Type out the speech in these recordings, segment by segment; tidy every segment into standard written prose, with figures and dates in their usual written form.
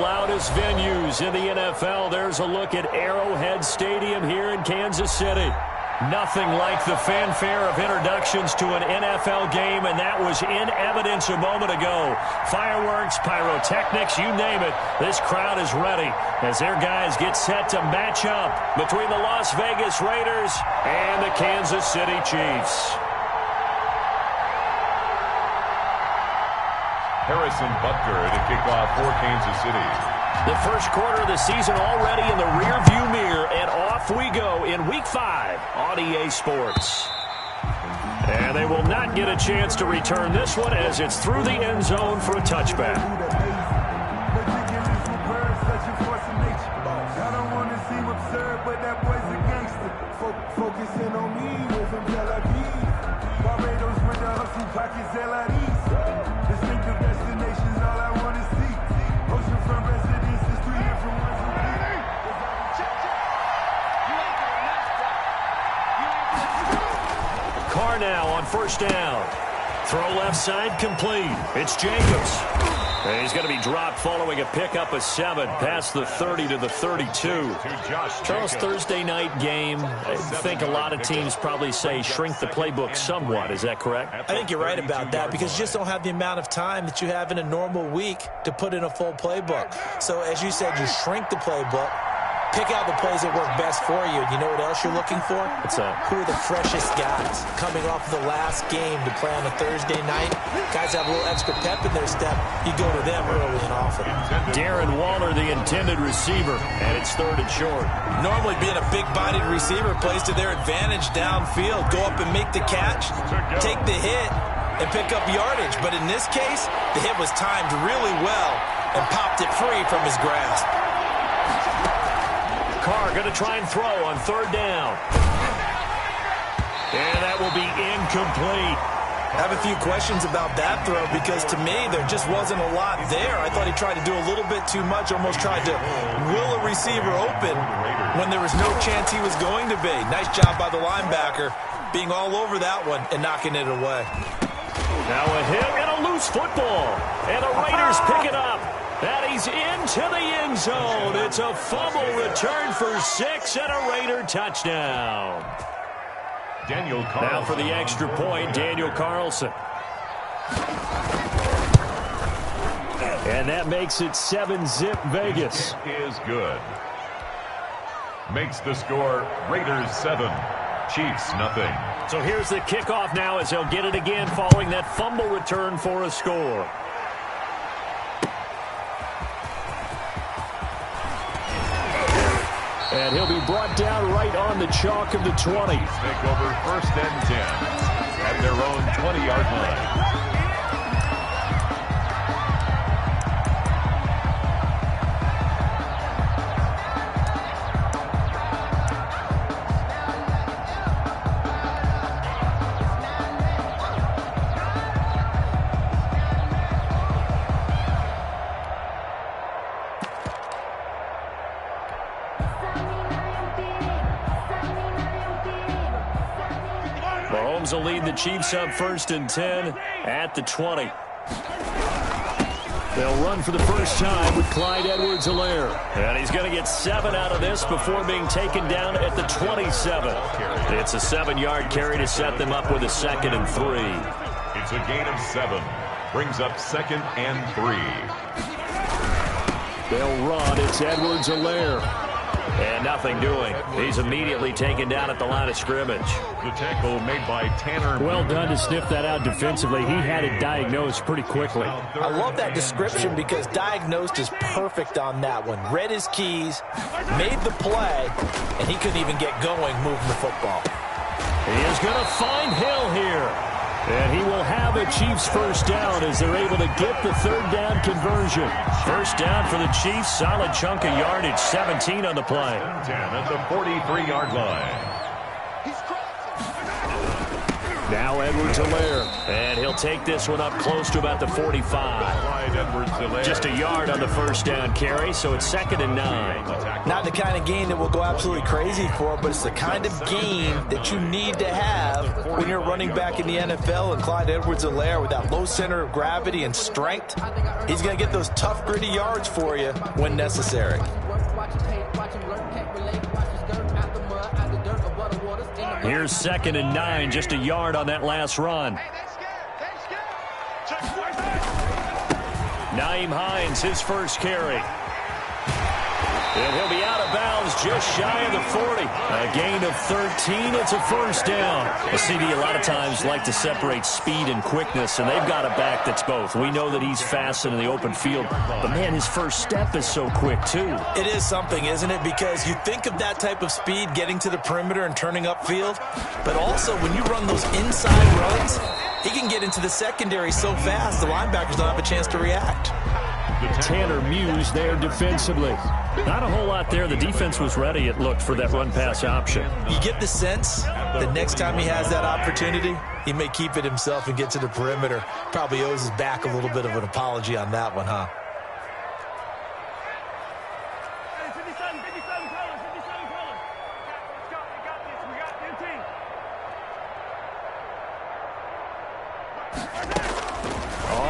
loudest venues in the NFL. There's a look at Arrowhead Stadium here in Kansas City. Nothing like the fanfare of introductions to an NFL game, and that was in evidence a moment ago. Fireworks, pyrotechnics, you name it. This crowd is ready as their guys get set to match up between the Las Vegas Raiders and the Kansas City Chiefs. Harrison Butker to kick off for Kansas City. The first quarter of the season already in the rearview mirror, and off we go in Week 5 on EA Sports. And they will not get a chance to return this one as it's through the end zone for a touchback. I don't want to seem absurd, but that boy's a gangster. Focusing on me with him, Tel Aviv. Barbados with the hustle pockets, LIDs. Distinctive destinations, all I want to see. Oceanfront residences, 3 different ones who Carr now on first down. Throw left side complete. It's Jacobs. And he's going to be dropped following a pickup of 7 past the 30 to the 32. Charles, Thursday night game, I think a lot of teams probably say shrink the playbook somewhat. Is that correct? I think you're right about that because you just don't have the amount of time that you have in a normal week to put in a full playbook. So as you said, you shrink the playbook. Pick out the plays that work best for you. You know what else you're looking for? What's that? Who are the freshest guys coming off of the last game to play on a Thursday night? Guys have a little extra pep in their step. You go to them early and often. Darren Waller, the intended receiver, and it's 3rd and short. Normally being a big-bodied receiver plays to their advantage downfield. Go up and make the catch, take the hit, and pick up yardage. But in this case, the hit was timed really well and popped it free from his grasp. Carr going to try and throw on 3rd down. And that will be incomplete. I have a few questions about that throw because to me there just wasn't a lot there. I thought he tried to do a little bit too much, almost tried to will a receiver open when there was no chance he was going to be. Nice job by the linebacker being all over that one and knocking it away. Now a hit and a loose football. And the Raiders pick it up. And he's into the end zone. It's a fumble return for 6 and a Raider touchdown. Daniel Carlson. Now for the extra point, Daniel Carlson. And that makes it 7-zip Vegas. Is good. Makes the score Raiders 7, Chiefs nothing. So here's the kickoff now as they'll get it again following that fumble return for a score. And he'll be brought down right on the chalk of the 20. Take over 1st and 10 at their own 20-yard line. Mahomes will lead the Chiefs up 1st and 10 at the 20. They'll run for the first time with Clyde Edwards-Helaire. And he's going to get 7 out of this before being taken down at the 27. It's a 7-yard carry to set them up with a 2nd and 3. It's a gain of 7. Brings up 2nd and 3. They'll run. It's Edwards-Helaire. And nothing doing. He's immediately taken down at the line of scrimmage. The tackle made by Tanner. Well done to sniff that out defensively. He had it diagnosed pretty quickly. I love that description because diagnosed is perfect on that one. Read his keys, made the play, and he couldn't even get going moving the football. He is going to find Hill here. And he will have a Chiefs first down as they're able to get the 3rd down conversion. First down for the Chiefs. Solid chunk of yardage. 17 on the play. 10 at the 43-yard line. Now Edwards-Helaire. And he'll take this one up close to about the 45. Clyde Just a yard on the first down carry, so it's 2nd and 9. Not the kind of gain that we'll go absolutely crazy for, but it's the kind of gain that you need to have when you're running back in the NFL. And Clyde Edwards-Helaire, with that low center of gravity and strength, he's going to get those tough, gritty yards for you when necessary. Here's 2nd and 9, just a yard on that last run. Nyheim Hines, his first carry. And he'll be out of bounds just shy of the 40. A gain of 13. It's a first down. The CD a lot of times like to separate speed and quickness, and they've got a back that's both. We know that he's fast in the open field, but, man, his first step is so quick, too. It is something, isn't it? Because you think of that type of speed getting to the perimeter and turning upfield, but also when you run those inside runs, he can get into the secondary so fast the linebackers don't have a chance to react. Tanner Muse there defensively. Not a whole lot there. The defense was ready, it looked, for that run-pass option. You get the sense that next time he has that opportunity, he may keep it himself and get to the perimeter. Probably owes his back a little bit of an apology on that one, huh?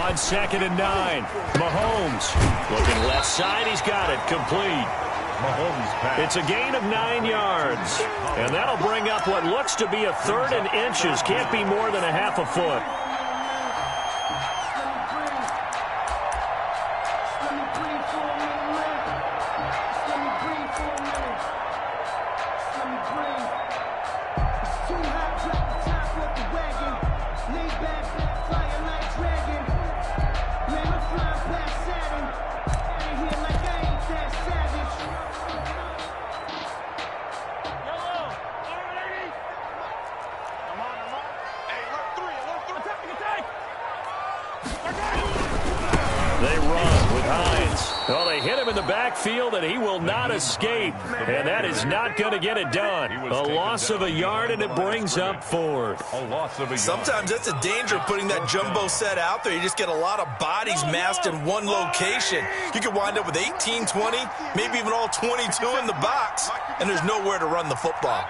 On 2nd and 9, Mahomes looking left side. He's got it complete. Mahomes pass. It's a gain of 9 yards, and that'll bring up what looks to be a 3rd and inches. Can't be more than a half a foot. Field, and he will not escape, and that is not going to get it done. A loss of a yard, and it brings up 4th. A loss of a yard. Sometimes that's a danger putting that jumbo set out there. You just get a lot of bodies massed in one location. You could wind up with 18, 20, maybe even all 22 in the box, and there's nowhere to run the football.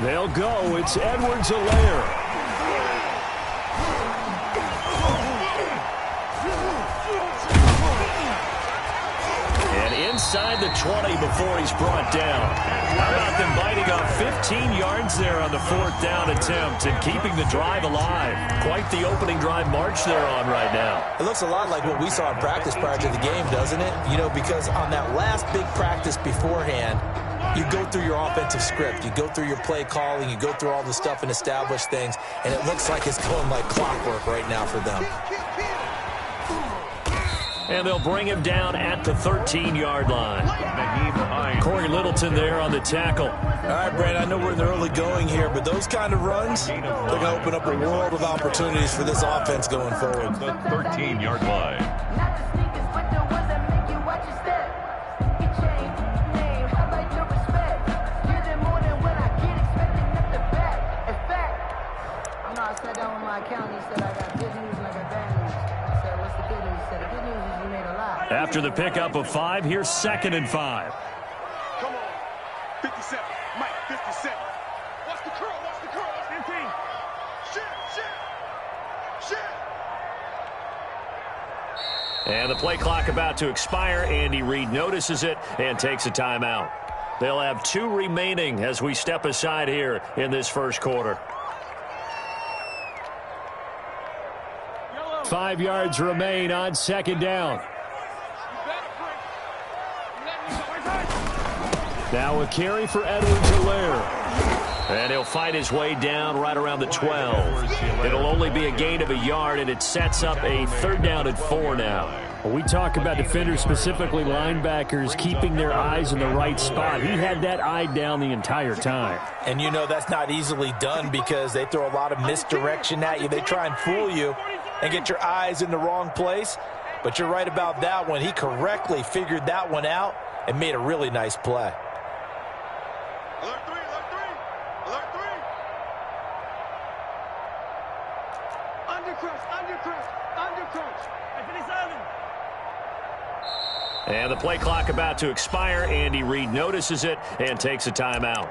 They'll go. It's Edwards-Helaire. Inside the 20 before he's brought down. How about them biting off 15 yards there on the 4th down attempt and keeping the drive alive? Quite the opening drive march they're on right now. It looks a lot like what we saw in practice prior to the game, doesn't it? You know, because on that last big practice beforehand, you go through your offensive script, you go through your play calling, you go through all the stuff and establish things, and it looks like it's going like clockwork right now for them. And they'll bring him down at the 13-yard line. Corey Littleton there on the tackle. All right, Brad, I know we're in the early going here, but those kind of runs, they're going to open up a world of opportunities for this offense going forward. The 13-yard line. After the pickup of 5, here's 2nd and 5. Come on. 57. Mike, 57. Watch the curl. Watch the curl. 15. Shit. And the play clock about to expire. Andy Reid notices it and takes a timeout. They'll have 2 remaining as we step aside here in this first quarter. 5 yards remain on 2nd down. Now a carry for Edwards-Helaire. And he'll fight his way down right around the 12. It'll only be a gain of a yard, and it sets up a 3rd down and 4 now. We talk about defenders, specifically linebackers, keeping their eyes in the right spot. He had that eye down the entire time. And you know that's not easily done because they throw a lot of misdirection at you. They try and fool you and get your eyes in the wrong place. But you're right about that one. He correctly figured that one out and made a really nice play. And the play clock about to expire. Andy Reid notices it and takes a timeout.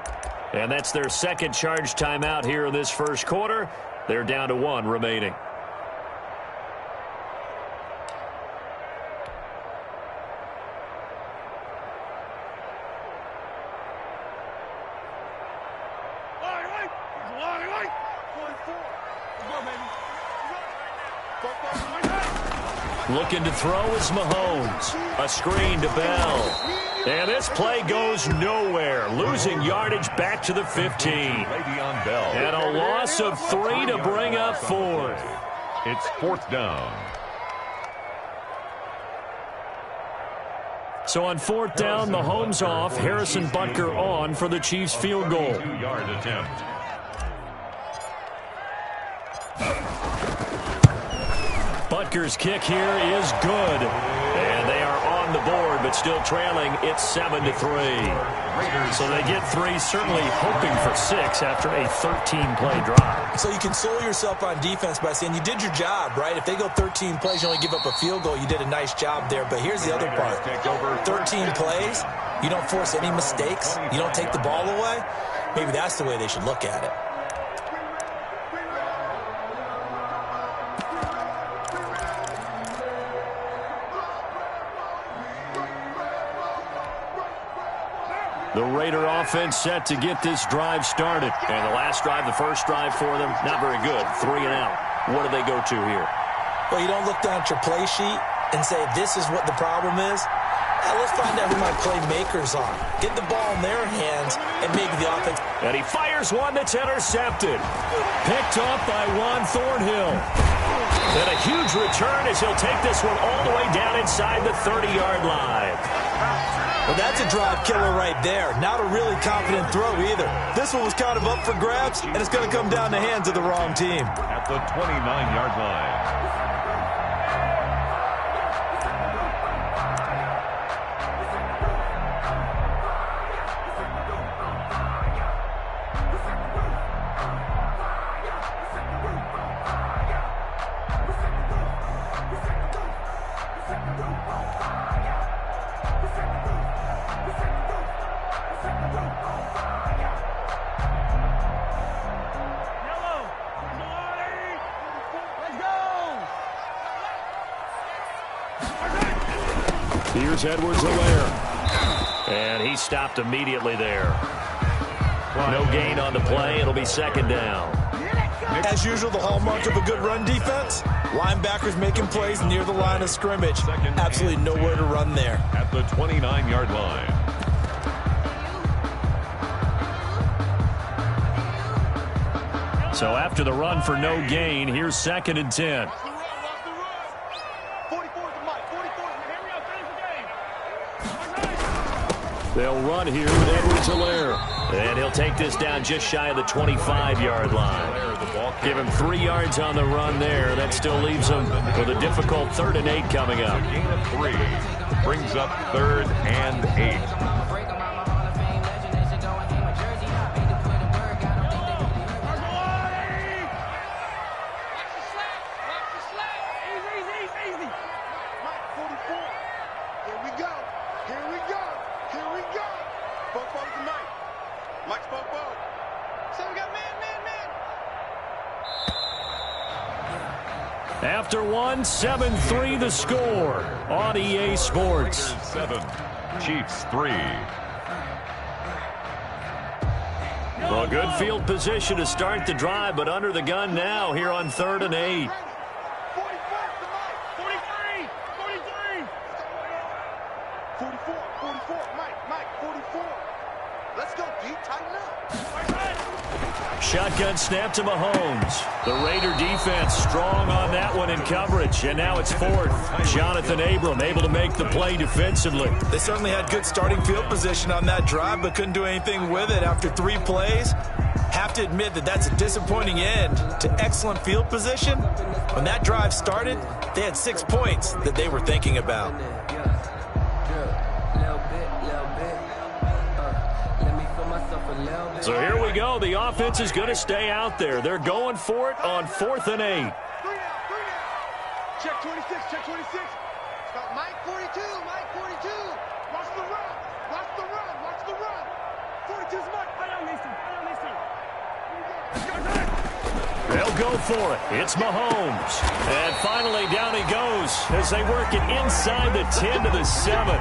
And that's their second charge timeout here in this first quarter. They're down to 1 remaining. Looking to throw is Mahomes. A screen to Bell. And this play goes nowhere. Losing yardage back to the 15. And a loss of 3 to bring up 4th. It's 4th down. So on 4th down, Mahomes off. Harrison Butker on for the Chiefs field goal. 2-yard attempt. Butker's kick here is good. And they are on the board, but still trailing. It's 7-3. So they get 3, certainly hoping for 6 after a 13-play drive. So you console yourself on defense by saying you did your job, right? If they go 13 plays, you only give up a field goal, you did a nice job there. But here's the other part. 13 plays, you don't force any mistakes, you don't take the ball away. Maybe that's the way they should look at it. The Raider offense set to get this drive started. And the last drive, the first drive for them, not very good. 3 and out. What do they go to here? Well, you don't look down at your play sheet and say, this is what the problem is. Let's find out who my playmakers are. Get the ball in their hands and maybe the offense. And he fires one that's intercepted. Picked up by Juan Thornhill. And a huge return as he'll take this one all the way down inside the 30-yard line. Well, that's a drive killer right there. Not a really confident throw either. This one was kind of up for grabs, and it's going to come down the hands of the wrong team. At the 29-yard line. Here's Edwards-Helaire. And he stopped immediately there. No gain on the play. It'll be 2nd down. As usual, the hallmark of a good run defense, linebackers making plays near the line of scrimmage. Absolutely nowhere to run there. At the 29-yard line. So after the run for no gain, here's 2nd and 10. They'll run here with Edwards-Helaire. And he'll take this down just shy of the 25-yard line. Give him 3 yards on the run there. That still leaves him with a difficult 3rd and 8 coming up. Gain of 3 brings up 3rd and 8. After 1, 7-3 the score on EA Sports. 7, Chiefs 3. Well, good field position to start the drive, but under the gun now here on 3rd and 8. 44. Let's go, Pete. Tighten up. Shotgun snap to Mahomes. The Raider defense strong on that one in coverage. And now it's 4th. Jonathan Abram able to make the play defensively. They certainly had good starting field position on that drive, but couldn't do anything with it after 3 plays. Have to admit that that's a disappointing end to excellent field position. When that drive started, they had 6 points that they were thinking about. So here we go. The offense is going to stay out there. They're going for it on 4th and 8. Check 26, check 26. Stop Mike 42, Mike 42. Watch the run, watch the run, watch the run. 42's Mike. I don't listen, I don't listen. Let's go, time. They'll go for it. It's Mahomes. And finally, down he goes as they work it inside the 10 to the 7.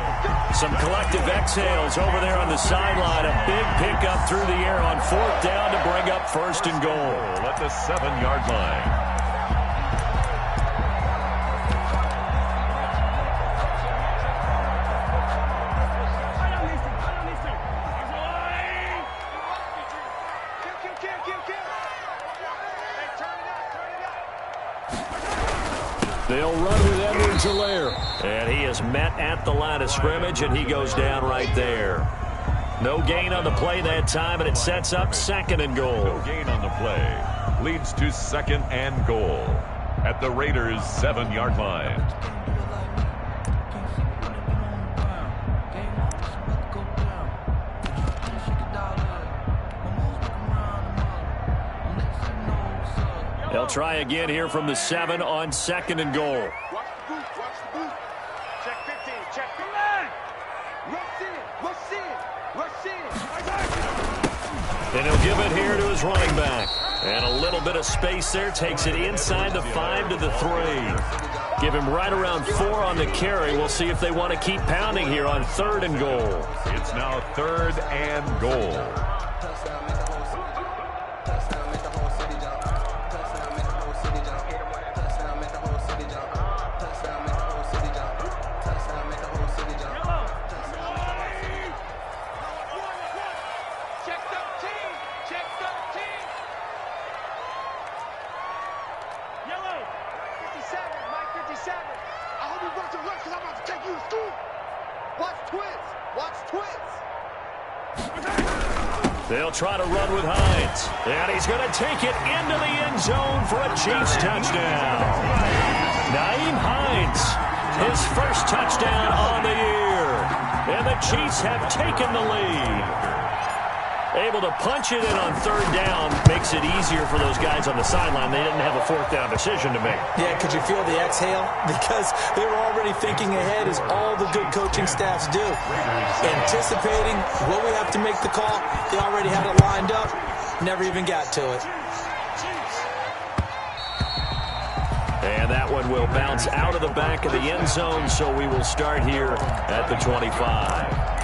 Some collective exhales over there on the sideline. A big pickup through the air on 4th down to bring up 1st and goal. At the 7-yard line. They'll run with Edwards-Helaire. And he is met at the line of scrimmage, and he goes down right there. No gain on the play that time, and it sets up 2nd and goal. No gain on the play. Leads to 2nd and goal. At the Raiders' 7-yard line. They'll try again here from the 7 on 2nd and goal. Watch the boot, watch the boot. Check 15, check 15. Rush in, rush in, rush in. And he'll give it here to his running back. And a little bit of space there. Takes it inside the 5 to the 3. Give him right around 4 on the carry. We'll see if they want to keep pounding here on 3rd and goal. It's now 3rd and goal. They'll try to run with Hines. And he's going to take it into the end zone for a Chiefs touchdown. Nyheim Hines, his first touchdown on the year. And the Chiefs have taken the lead. Able to punch it in on 3rd down makes it easier for those guys on the sideline. They didn't have a 4th down decision to make. Yeah, could you feel the exhale? Because they were already thinking ahead, as all the good coaching staffs do. Anticipating, will we have to make the call? They already had it lined up. Never even got to it. And that one will bounce out of the back of the end zone, so we will start here at the 25.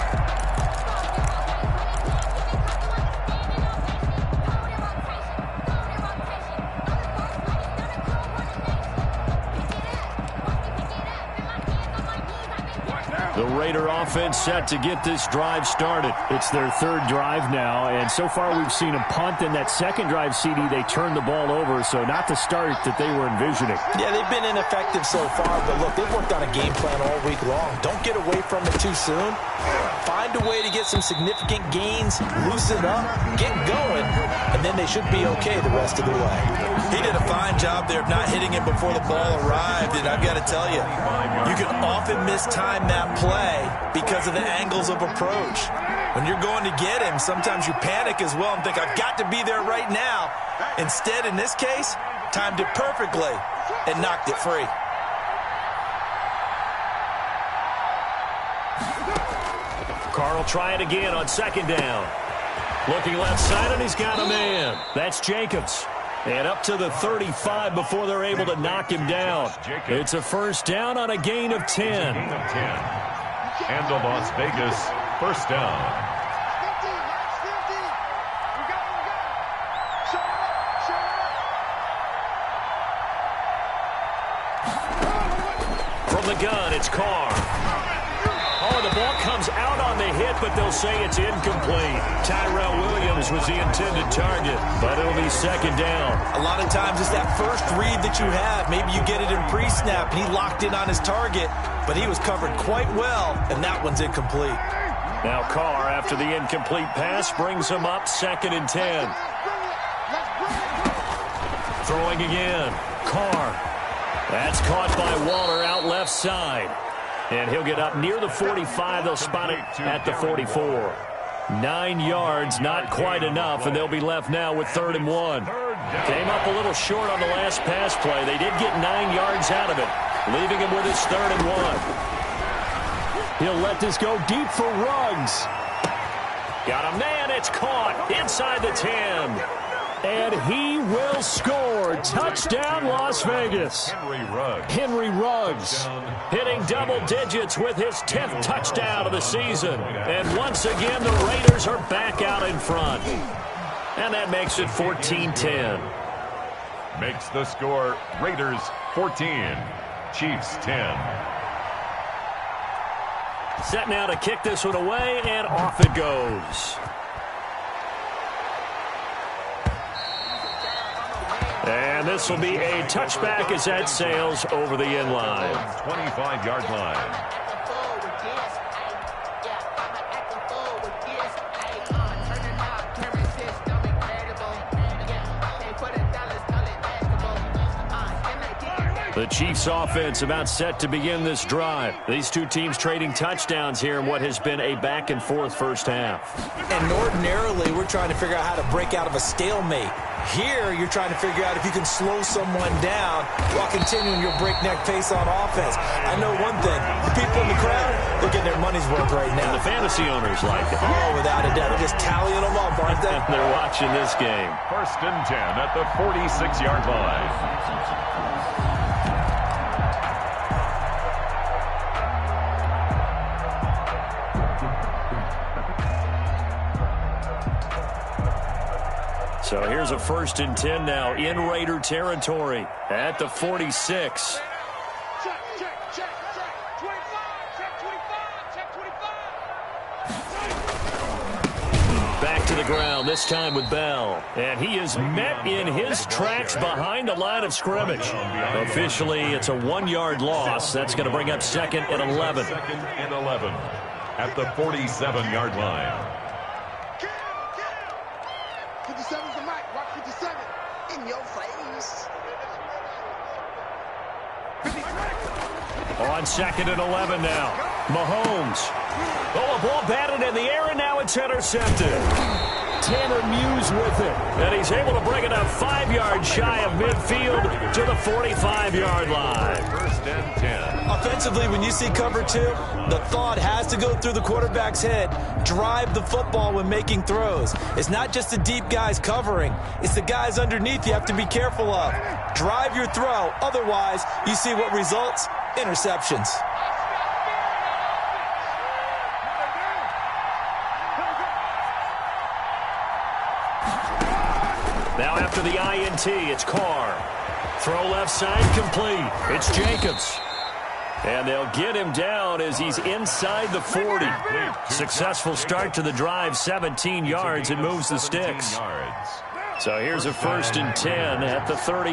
The Raider offense set to get this drive started. It's their 3rd drive now, and so far we've seen a punt. In that 2nd drive, CD, they turned the ball over, so not the start that they were envisioning. Yeah, they've been ineffective so far, but look, they've worked on a game plan all week long. Don't get away from it too soon. Find a way to get some significant gains, loosen up, get going, and then they should be okay the rest of the way. He did a fine job there of not hitting him before the ball arrived, and I've got to tell you, you can often mistime that play because of the angles of approach. When you're going to get him, sometimes you panic as well and think, I've got to be there right now. Instead, in this case, timed it perfectly and knocked it free. Carr will try it again on 2nd down. Looking left side, and he's got a man. That's Jacobs. And up to the 35 before they're able to knock him down. It's a 1st down on a gain of 10. And the Las Vegas 1st down. From the gun, it's Carr. Oh, the ball comes out on the hit, but they'll say it's incomplete. Tyrell Williams was the intended target, but it'll be 2nd down. A lot of times it's that first read that you have. Maybe you get it in pre-snap, and he locked in on his target, but he was covered quite well, and that one's incomplete. Now Carr, after the incomplete pass, brings him up 2nd and 10. Throwing again. Carr. That's caught by Waller out left side. And he'll get up near the 45. They'll spot it at the 44. 9 yards, not quite enough, and they'll be left now with 3rd and 1. Came up a little short on the last pass play. They did get 9 yards out of it, leaving him with his 3rd and 1. He'll let this go deep for Ruggs. Got a man. It's caught inside the 10. And he will score. Touchdown, Las Vegas. Henry Ruggs. Hitting double digits with his 10th touchdown of the season. And once again, the Raiders are back out in front. And that makes it 14-10. Makes the score Raiders 14, Chiefs 10. Set now to kick this one away, and off it goes. And this will be a touchback as that sails over the end line. 25-yard line. The Chiefs offense about set to begin this drive. These two teams trading touchdowns here in what has been a back-and-forth first half. And ordinarily, we're trying to figure out how to break out of a stalemate. Here, you're trying to figure out if you can slow someone down while continuing your breakneck pace on offense. I know one thing. The people in the crowd, they're getting their money's worth right now. And the fantasy owners like it. Oh, without a doubt. They're just tallying them up, aren't they? They're watching this game. 1st and 10 at the 46-yard line. So here's a 1st and 10 now in Raider territory at the 46. Check, check, check, check. 25, check 25, check 25. Back to the ground, this time with Bell. And he is met in his tracks behind the line of scrimmage. Officially, it's a 1-yard loss. That's going to bring up 2nd and 11. 2nd and 11 at the 47-yard line. 57's the mic. Rock 57. In your face. On 2nd and 11 now. Mahomes. Oh, a ball batted in the air, and now it's intercepted. Tanner Muse with it. And he's able to bring it up 5 yards shy of midfield to the 45-yard line. 1st and 10. Offensively, when you see cover 2, the thought has to go through the quarterback's head. Drive the football when making throws. It's not just the deep guys covering. It's the guys underneath you have to be careful of. Drive your throw. Otherwise, you see what results? Interceptions. Now after the INT, it's Carr. Throw left side complete. It's Jacobs. And they'll get him down as he's inside the 40. Successful start to the drive, 17 yards, and moves the sticks. So here's a 1st and 10 at the 38.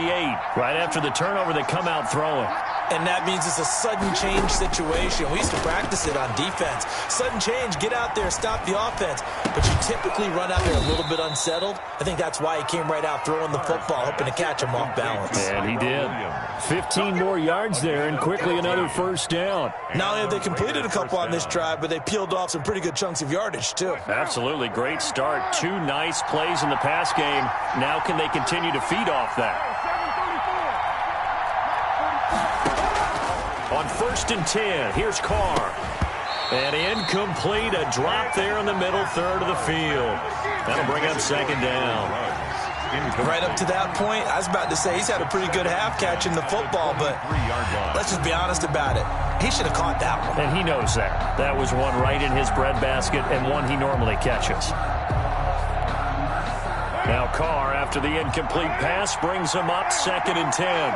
Right after the turnover, they come out throwing. And that means it's a sudden change situation. We used to practice it on defense. Sudden change, get out there, stop the offense. But you typically run out there a little bit unsettled. I think that's why he came right out throwing the football, hoping to catch him off balance. And he did. 15 more yards there, and quickly another 1st down. Not only have they completed a couple on this drive, but they peeled off some pretty good chunks of yardage, too. Absolutely. Great start. 2 nice plays in the pass game. Now can they continue to feed off that? On 1st and 10, here's Carr. And incomplete, a drop there in the middle third of the field. That'll bring up 2nd down. Right up to that point, I was about to say he's had a pretty good half catching the football, but let's just be honest about it. He should have caught that one. And he knows that. That was one right in his breadbasket and one he normally catches. Now Carr, after the incomplete pass, brings him up 2nd and 10.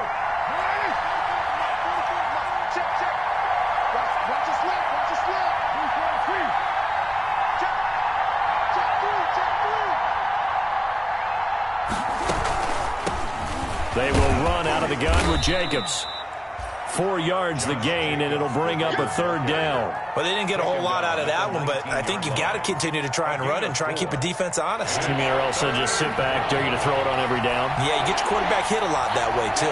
They will run out of the gun with Jacobs. 4 yards the gain, and it'll bring up a 3rd down. Well, they didn't get a whole lot out of that one, but I think you got to continue to try and run and try and keep a defense honest. You mean or else they'll just sit back, dare you to throw it on every down? Yeah, you get your quarterback hit a lot that way, too.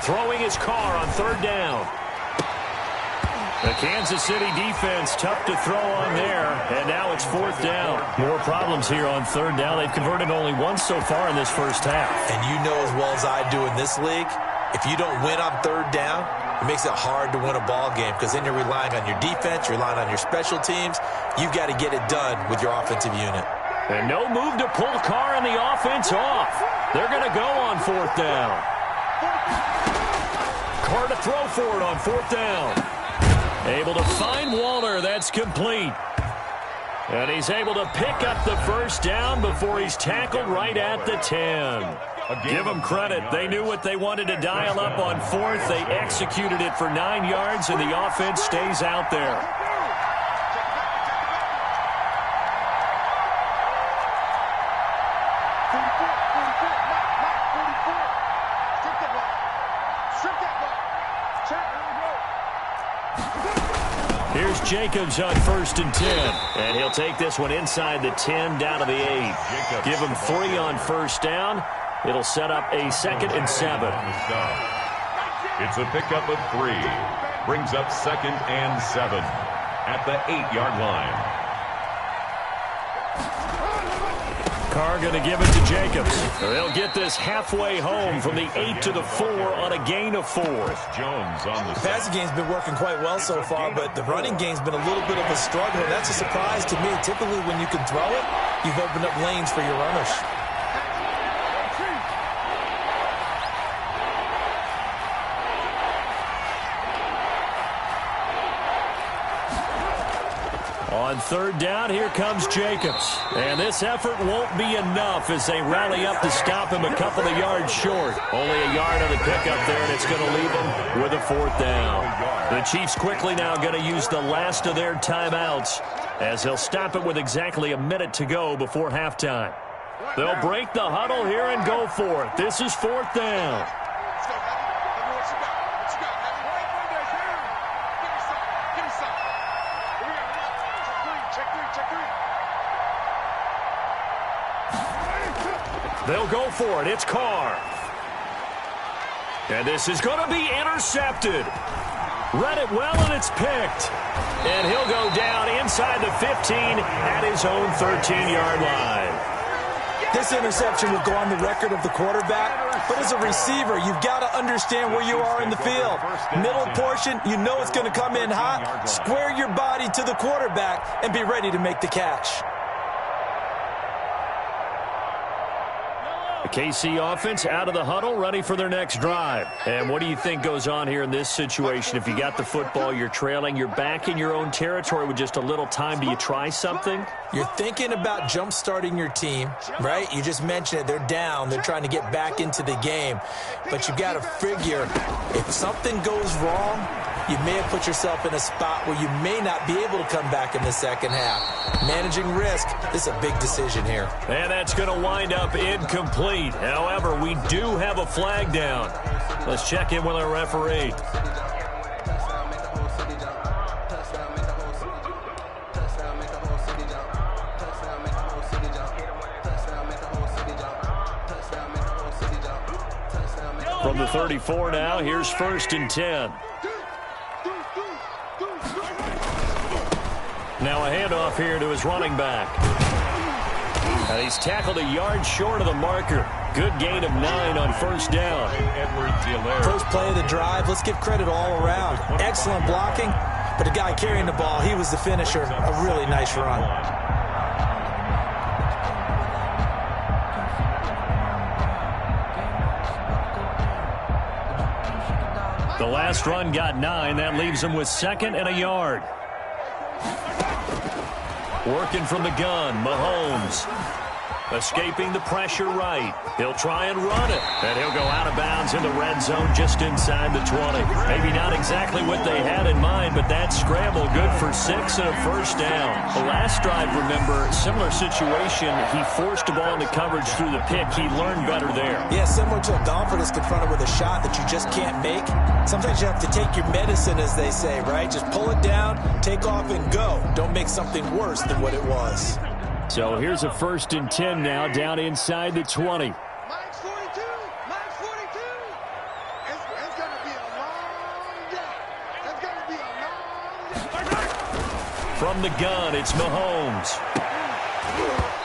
Throwing his Carr on 3rd down. The Kansas City defense, tough to throw on there, and now it's 4th down. More problems here on 3rd down. They've converted only once so far in this first half. And you know as well as I do in this league, if you don't win on 3rd down, it makes it hard to win a ball game because then you're relying on your defense, you're relying on your special teams. You've got to get it done with your offensive unit. And no move to pull Carr and the offense off. They're going to go on 4th down. Carr to throw for it on 4th down. Able to find Waller. That's complete. And he's able to pick up the first down before he's tackled right at the 10. Give them credit. They knew what they wanted to dial up on 4th. They executed it for 9 yards, and the offense stays out there. Here's Jacobs on 1st and 10. And he'll take this one inside the 10 down to the 8. Give him 3 on 1st down. It'll set up a 2nd and 7. It's a pickup of 3. Brings up 2nd and 7 at the 8-yard line. Carr going to give it to Jacobs. They'll get this halfway home from the 8 to the 4 on a gain of 4. Jones on the passing game's been working quite well so far, but the running game's been a little bit of a struggle. That's a surprise to me. Typically, when you can throw it, you've opened up lanes for your runners. On 3rd down, here comes Jacobs. And this effort won't be enough as they rally up to stop him a couple of yards short. Only a yard on the pickup there, and it's going to leave him with a 4th down. The Chiefs quickly now going to use the last of their timeouts as they'll stop it with exactly a minute to go before halftime. They'll break the huddle here and go for it. This is 4th down. They'll go for it. It's Carr. And this is going to be intercepted. Read it well, and it's picked. And he'll go down inside the 15 at his own 13-yard line. This interception will go on the record of the quarterback, but as a receiver, you've got to understand where you are in the field. Middle portion, you know it's going to come in hot. Square your body to the quarterback and be ready to make the catch. The KC offense out of the huddle, ready for their next drive. And what do you think goes on here in this situation? If you got the football, you're trailing, you're back in your own territory with just a little time. Do you try something? You're thinking about jump-starting your team, right? You just mentioned it. They're down. They're trying to get back into the game. But you've got to figure, if something goes wrong, you may have put yourself in a spot where you may not be able to come back in the second half. Managing risk, this is a big decision here. And that's going to wind up incomplete. However, we do have a flag down. Let's check in with our referee. From the 34 now, here's 1st and 10. Now a handoff here to his running back. And he's tackled a yard short of the marker. Good gain of 9 on 1st down. First play of the drive, let's give credit all around. Excellent blocking, but the guy carrying the ball, he was the finisher. A really nice run. The last run got 9. That leaves him with 2nd and a yard. Working from the gun, Mahomes. Escaping the pressure right. He'll try and run it. And he'll go out of bounds in the red zone just inside the 20. Maybe not exactly what they had in mind, but that scramble good for 6 and a 1st down. The last drive, remember, similar situation. He forced the ball into coverage through the pick. He learned better there. Yeah, similar to a golfer that's confronted with a shot that you just can't make. Sometimes you have to take your medicine, as they say, right? Just pull it down, take off, and go. Don't make something worse than what it was. So here's a 1st and 10 now, down inside the 20. Mine's 42. Mine's 42. It's going to be a long day. It's going to be a long From the gun, it's Mahomes.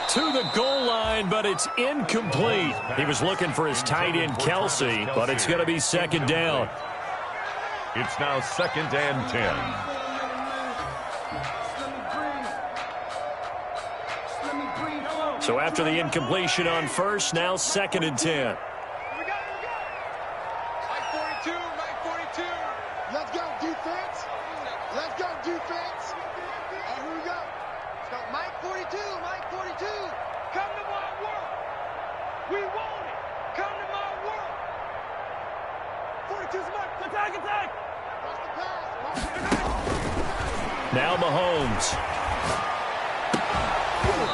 To the goal line, but it's incomplete. He was looking for his tight end, Kelsey, but it's going to be second down. It's now 2nd and 10. So after the incompletion on first, now 2nd and 10. Let's go, defense. Let's go, defense. Here we go. So Mike 42, Mike 42. Come to my world. We want it. Come to my world. 42's Mike. Attack, attack. Watch the pass. Now Mahomes.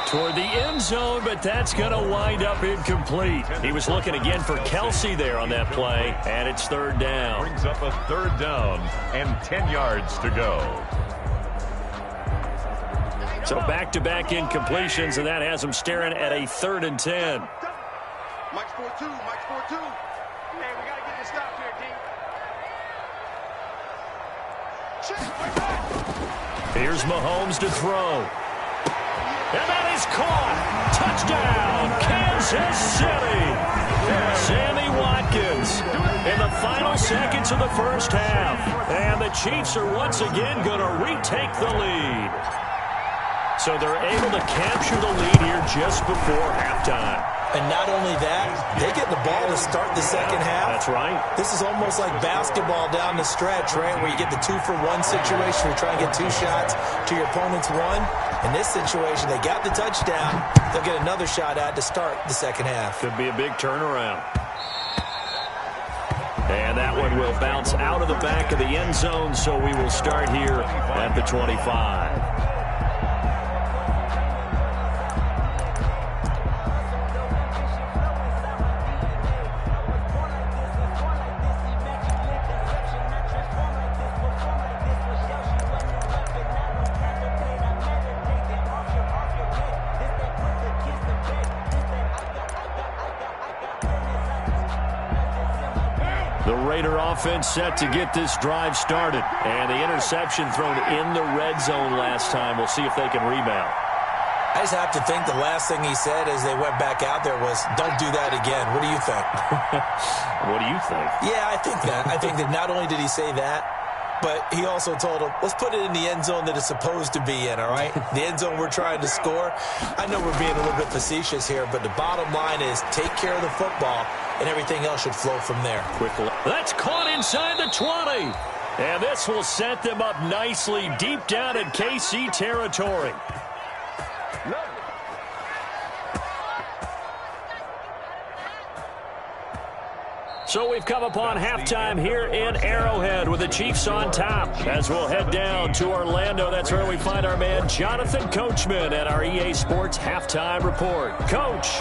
Toward the end zone, but that's going to wind up incomplete. He was looking again for Kelsey there on that play, and it's 3rd down. Brings up a 3rd down and 10 yards to go. So back-to-back incompletions, and that has him staring at a 3rd and 10. Mike's 4-2, Mike's 4-2. Hey, we got to get this stop here, D. Check. Here's Mahomes to throw. And that is caught. Touchdown, Kansas City. Sammy Watkins in the final seconds of the first half. And the Chiefs are once again going to retake the lead. So they're able to capture the lead here just before halftime. And not only that, they get the ball to start the second half. That's right. This is almost like basketball down the stretch, right, where you get the 2-for-1 situation where you try and get 2 shots to your opponent's 1. In this situation, they got the touchdown. They'll get another shot at to start the second half. Could be a big turnaround. And that one will bounce out of the back of the end zone, so we will start here at the 25. The Raider offense set to get this drive started. And the interception thrown in the red zone last time. We'll see if they can rebound. I just have to think the last thing he said as they went back out there was, don't do that again. What do you think? What do you think? Yeah, I think that. I think that not only did he say that, but he also told him, let's put it in the end zone that it's supposed to be in, all right? The end zone we're trying to score. I know we're being a little bit facetious here, but the bottom line is take care of the football, and everything else should flow from there. Quickly. That's caught inside the 20. And this will set them up nicely deep down in KC territory. So we've come upon halftime here in Arrowhead with the Chiefs on top. As we'll head down to Orlando, that's where we find our man Jonathan Coachman at our EA Sports Halftime Report. Coach,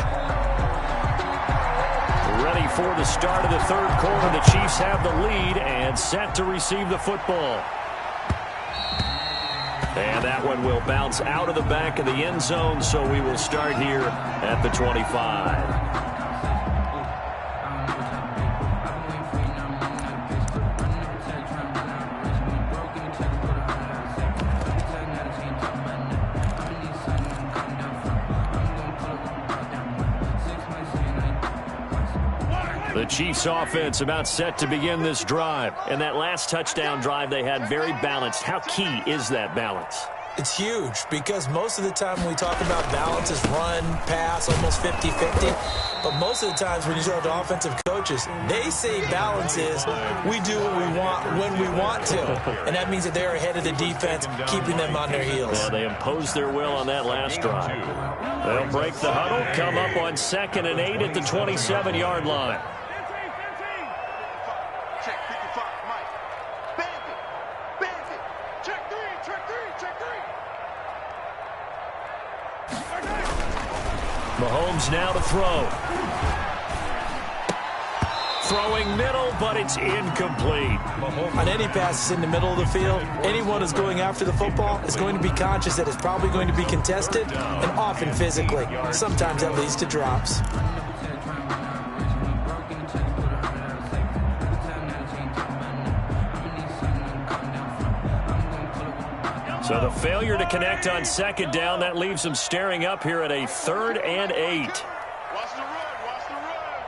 ready for the start of the third quarter. The Chiefs have the lead and set to receive the football. And that one will bounce out of the back of the end zone, so we will start here at the 25. The Chiefs offense about set to begin this drive. And that last touchdown drive they had very balanced. How key is that balance? It's huge because most of the time when we talk about balance is run, pass, almost 50-50. But most of the times when you talk to offensive coaches, they say balance is we do what we want when we want to. And that means that they're ahead of the defense, keeping them on their heels. Yeah, they imposed their will on that last drive. They'll break the huddle, come up on 2nd and 8 at the 27-yard line. Mahomes now to throw. Throwing middle, but it's incomplete. On any passes in the middle of the field, anyone who's going after the football is going to be conscious that it's probably going to be contested and often physically. Sometimes that leads to drops. So the failure to connect on second down, that leaves them staring up here at a 3rd and 8. Watch the run. Watch the run.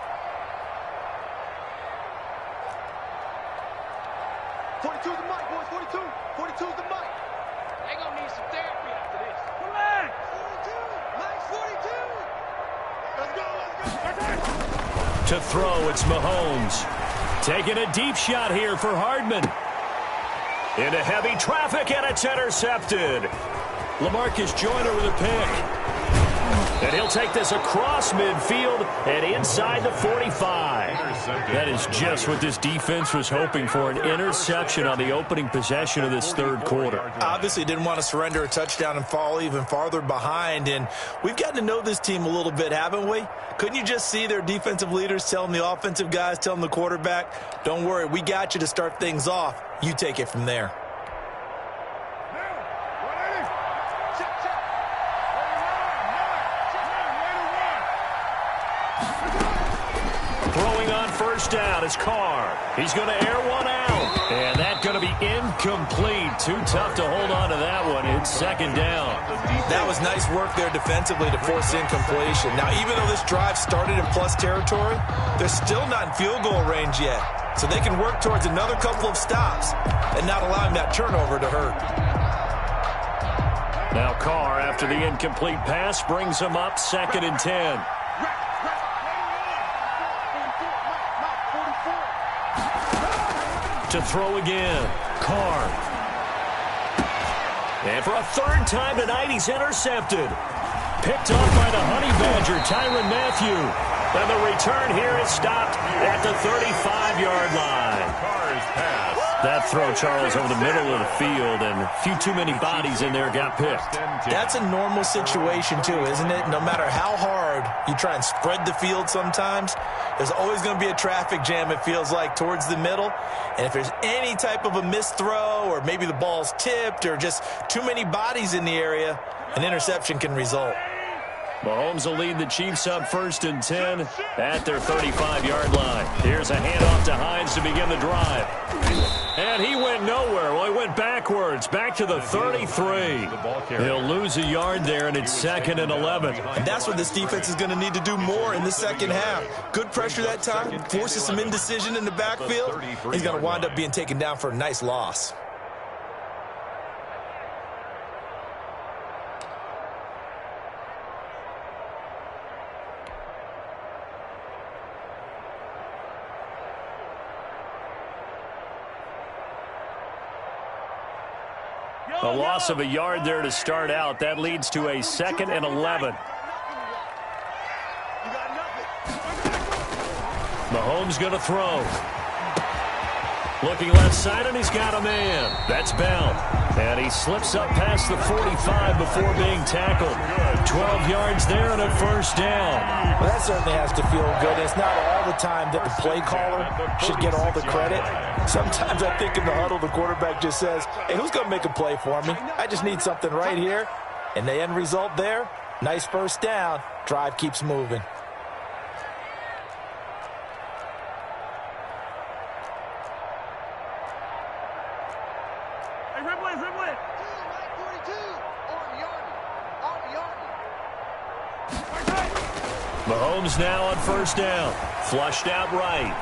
42's the mic, boys. 42. 42's the mic. They gonna need some therapy after this. Relax. 42. Mike's 42. Let's go. Let's go. To throw, it's Mahomes. Taking a deep shot here for Hardman. Into heavy traffic, and it's intercepted. LaMarcus Joyner with a pick. And he'll take this across midfield and inside the 45. That is just what this defense was hoping for, an interception on the opening possession of this third quarter. Obviously didn't want to surrender a touchdown and fall even farther behind, and we've gotten to know this team a little bit, haven't we? Couldn't you just see their defensive leaders telling the offensive guys, telling the quarterback, don't worry, we got you to start things off. You take it from there. Throwing on first down is Carr. He's going to air one out. And that's going to be incomplete. Too tough to hold on to that one. It's second down. That was nice work there defensively to force incompletion. Now, even though this drive started in plus territory, they're still not in field goal range yet. So they can work towards another couple of stops and not allowing that turnover to hurt. Now Carr, after the incomplete pass, brings him up 2nd and 10. To throw again, Carr. And for a 3rd time tonight, he's intercepted. Picked off by the Honey Badger, Tyrann Mathieu. And the return here is stopped at the 35-yard line. Carr's pass. That throw, Charles, over the middle of the field, and a few too many bodies in there got picked. That's a normal situation, too, isn't it? No matter how hard you try and spread the field sometimes, there's always going to be a traffic jam, it feels like, towards the middle. And if there's any type of a missed throw, or maybe the ball's tipped, or just too many bodies in the area, an interception can result. Mahomes will lead the Chiefs up 1st and 10 at their 35-yard line. Here's a handoff to Hines to begin the drive. And he went nowhere. Well, he went backwards, back to the 33. He'll lose a yard there, and it's 2nd and 11. And that's what this defense is going to need to do more in the second half. Good pressure that time, forces some indecision in the backfield. He's going to wind up being taken down for a nice loss. A loss of a yard there to start out. That leads to a 2nd and 11. Mahomes going to throw. Looking left side, and he's got a man. That's Bell. And he slips up past the 45 before being tackled. 12 yards there and a 1st down. Well, that certainly has to feel good. It's not all the time that the play caller should get all the credit. Sometimes I think in the huddle, the quarterback just says, hey, who's going to make a play for me? I just need something right here. And the end result there, nice 1st down. Drive keeps moving. Mahomes now on 1st down. Flushed out right.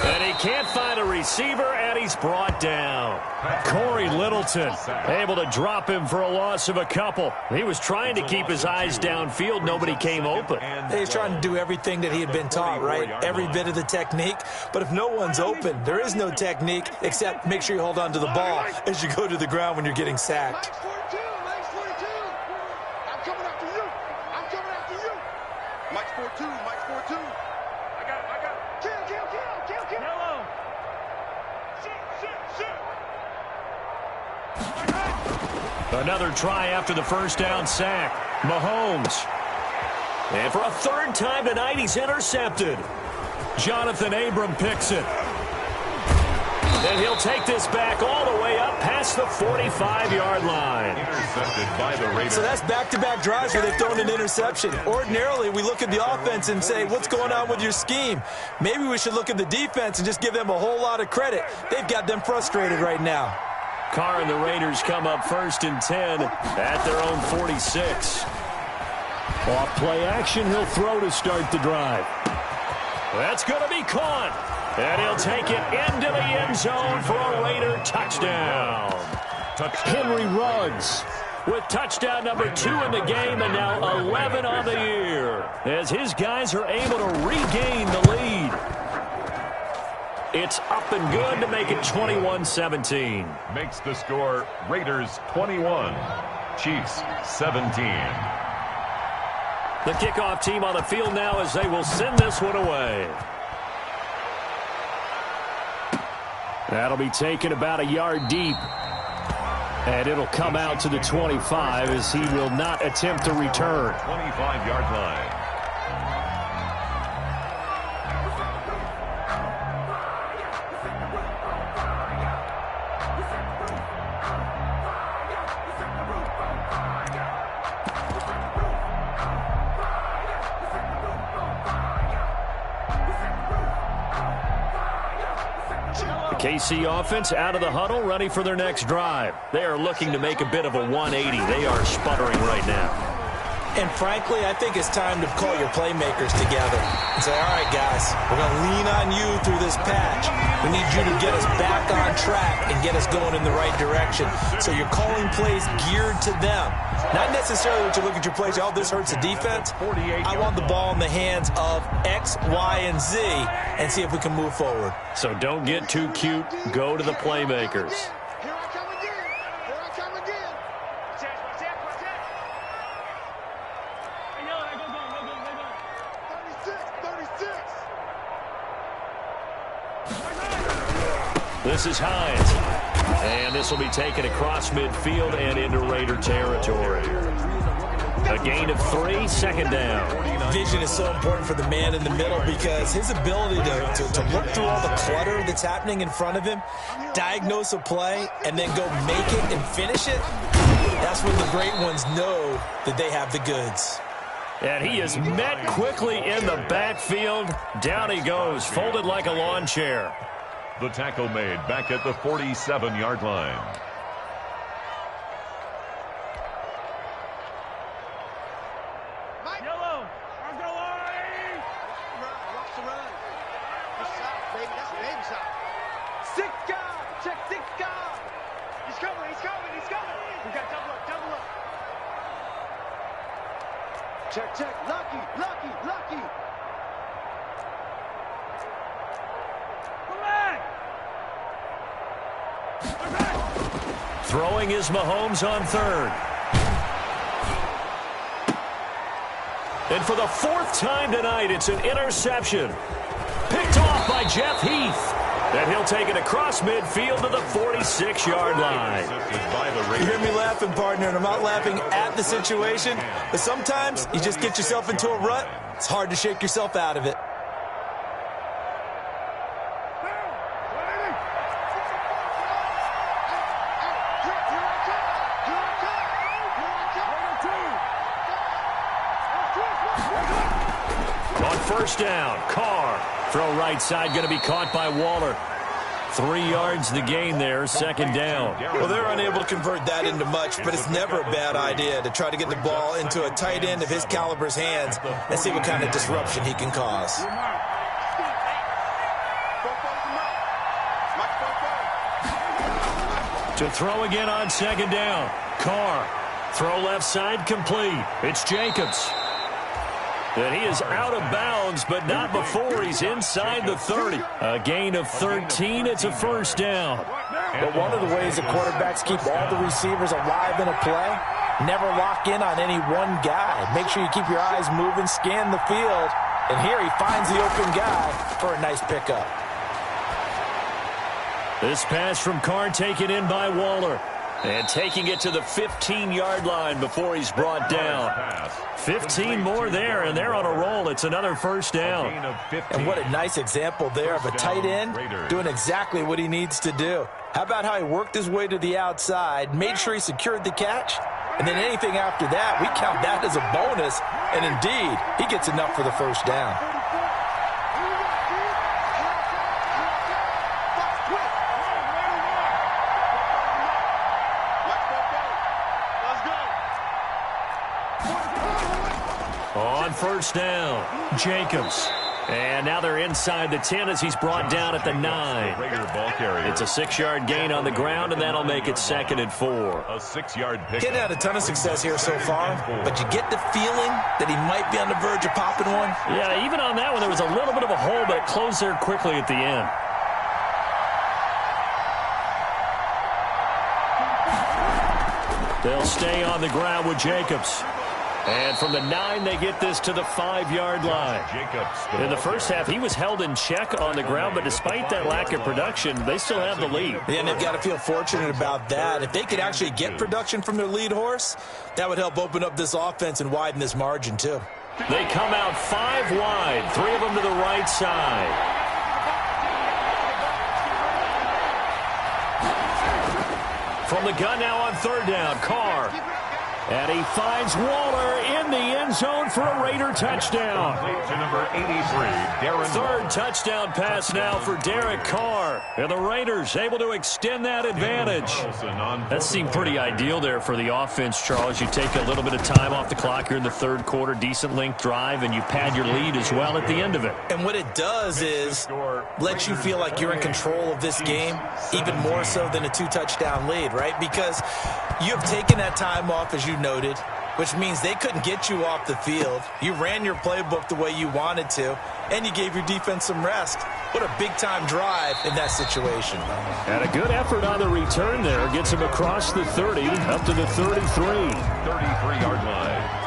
And he can't find a receiver, and he's brought down. Corey Littleton able to drop him for a loss of a couple. He was trying to keep his eyes downfield. Nobody came open. He's trying to do everything that he had been taught, right? Every bit of the technique. But if no one's open, there is no technique except make sure you hold on to the ball as you go to the ground when you're getting sacked. Mike's 42. Mike's 42. I'm coming after you. I'm coming after you. Mike's 42. Mike's 42. I got it. Kill. Yellow. Shoot. Another try after the 1st down sack. Mahomes. And for a 3rd time tonight, he's intercepted. Jonathan Abram picks it. And he'll take this back all the way up past the 45-yard line. Intercepted by the Raiders. So that's back-to-back drives where they've thrown an interception. Ordinarily, we look at the offense and say, what's going on with your scheme? Maybe we should look at the defense and just give them a whole lot of credit. They've got them frustrated right now. Carr and the Raiders come up 1st and 10 at their own 46. Off play action, he'll throw to start the drive. That's going to be caught. And he'll take it into the end zone for a Raider touchdown. Henry Ruggs with touchdown number 2 in the game and now 11 on the year as his guys are able to regain the lead. It's up and good to make it 21-17. Makes the score Raiders 21, Chiefs 17. The kickoff team on the field now as they will send this one away. That'll be taken about a yard deep. And it'll come out to the 25 as he will not attempt to return. 25-yard line. KC offense out of the huddle, ready for their next drive. They are looking to make a bit of a 180. They are sputtering right now. And frankly, I think it's time to call your playmakers together and say, all right, guys, we're going to lean on you through this patch. We need you to get us back on track and get us going in the right direction. So you're calling plays geared to them. Not necessarily what you look at your plays, oh, this hurts the defense. I want the ball in the hands of X, Y, and Z and see if we can move forward. So don't get too cute. Go to the playmakers. Here I come again. Here I come again. Watch out. 36. This is Hines. And this will be taken across midfield and into Raider territory. A gain of 3, 2nd down. Vision is so important for the man in the middle because his ability to look through all the clutter that's happening in front of him, diagnose a play, and then go make it and finish it, that's when the great ones know that they have the goods. And he is met quickly in the backfield. Down he goes, folded like a lawn chair. The tackle made back at the 47-yard line. Mike. Yellow. Let's go, Larry. Watch the run. Good shot, baby. That's a baby shot. 6 guy. Check 6 guy. He's coming. We got double up. Check. Lucky. Throwing is Mahomes on 3rd. And for the 4th time tonight, it's an interception. Picked off by Jeff Heath. And he'll take it across midfield to the 46-yard line. You hear me laughing, partner, and I'm not laughing at the situation, but sometimes you just get yourself into a rut. It's hard to shake yourself out of it. On 1st down, Carr. Throw right side, going to be caught by Waller. 3 yards the gain there, 2nd down. Well, they're unable to convert that into much, but it's never a bad idea to try to get the ball into a tight end of his caliber's hands and see what kind of disruption he can cause. To throw again on 2nd down. Carr. Throw left side complete. It's Jacobs. And he is out of bounds, but not before he's inside the 30. A gain of 13. It's a 1st down. But one of the ways the quarterbacks keep all the receivers alive in a play, never lock in on any one guy. Make sure you keep your eyes moving, scan the field. And here he finds the open guy for a nice pickup. This pass from Carr taken in by Waller. And taking it to the 15-yard line before he's brought down. 15 more there, and they're on a roll. It's another 1st down. And what a nice example there of a tight end doing exactly what he needs to do. How about how he worked his way to the outside, made sure he secured the catch, and then anything after that, we count that as a bonus. And indeed, he gets enough for the 1st down. On first down, Jacobs. And now they're inside the 10 as he's brought down at the 9. It's a 6-yard gain on the ground, and that'll make it 2nd and 4. A 6-yard pick. Getting had a ton of success here so far, but you get the feeling that he might be on the verge of popping one. Yeah, even on that one, there was a little bit of a hole, but it closed there quickly at the end. They'll stay on the ground with Jacobs. And from the 9, they get this to the 5-yard line. In the first half, he was held in check on the ground, but despite that lack of production, they still have the lead. Yeah, and they've got to feel fortunate about that. If they could actually get production from their lead horse, that would help open up this offense and widen this margin, too. They come out 5 wide, 3 of them to the right side. From the gun now on 3rd down, Carr. And he finds Waller in the end zone for a Raider touchdown. To number 83, Darren. 3rd touchdown pass now for Derek Carr. And the Raiders able to extend that advantage. That seemed pretty ideal there for the offense, Charles. You take a little bit of time off the clock here in the 3rd quarter, decent length drive, and you pad your lead as well at the end of it. And what it does is let you feel like you're in control of this game, even more so than a 2-touchdown lead, right? Because you have taken that time off, as you noted, which means they couldn't get you off the field. You ran your playbook the way you wanted to, and you gave your defense some rest. What a big-time drive in that situation. And a good effort on the return there. Gets him across the 30, up to the 33. 33-yard line.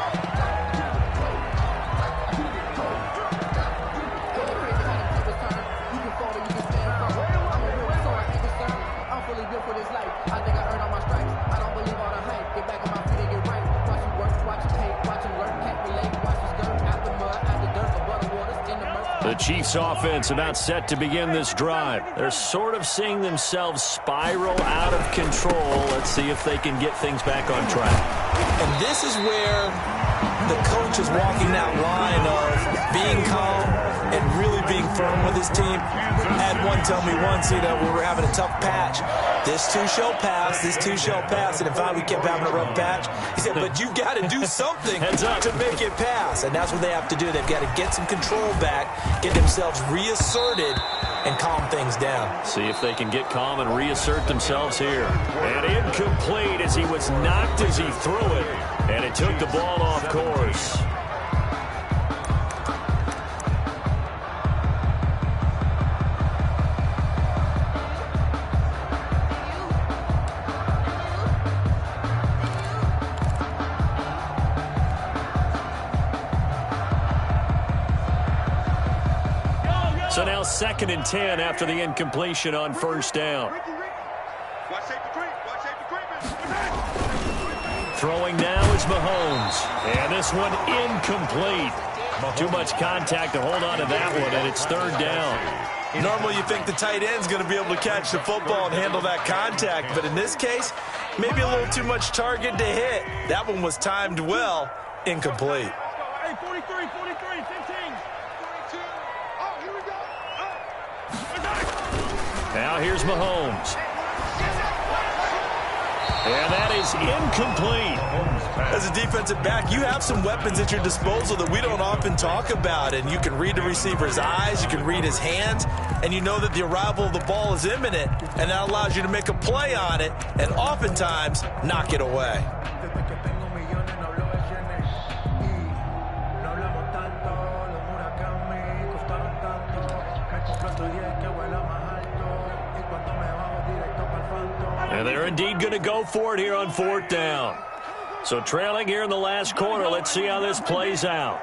The Chiefs offense about set to begin this drive. They're sort of seeing themselves spiral out of control. Let's see if they can get things back on track. And this is where the coach is walking that line of being calm and really being firm with his team. I had one tell me once, we were having a tough patch. This too shall pass, this too shall pass. And in fact, we kept having a rough patch. He said, but you've got to do something to make it pass. And that's what they have to do. They've got to get some control back, get themselves reasserted, and calm things down. See if they can get calm and reassert themselves here. And incomplete as he was knocked as he threw it. And it took the ball off course. So now 2nd and 10 after the incompletion on 1st down. Throwing now is Mahomes. And this one incomplete. Too much contact to hold on to that one, and it's 3rd down. Normally you think the tight end's going to be able to catch the football and handle that contact, but in this case, maybe a little too much target to hit. That one was timed well, incomplete. Hey, 43, 15. Now here's Mahomes. And that is incomplete. As a defensive back, you have some weapons at your disposal that we don't often talk about. And you can read the receiver's eyes, you can read his hands, and you know that the arrival of the ball is imminent. And that allows you to make a play on it and oftentimes knock it away. And they're indeed going to go for it here on 4th down. So trailing here in the last quarter, let's see how this plays out.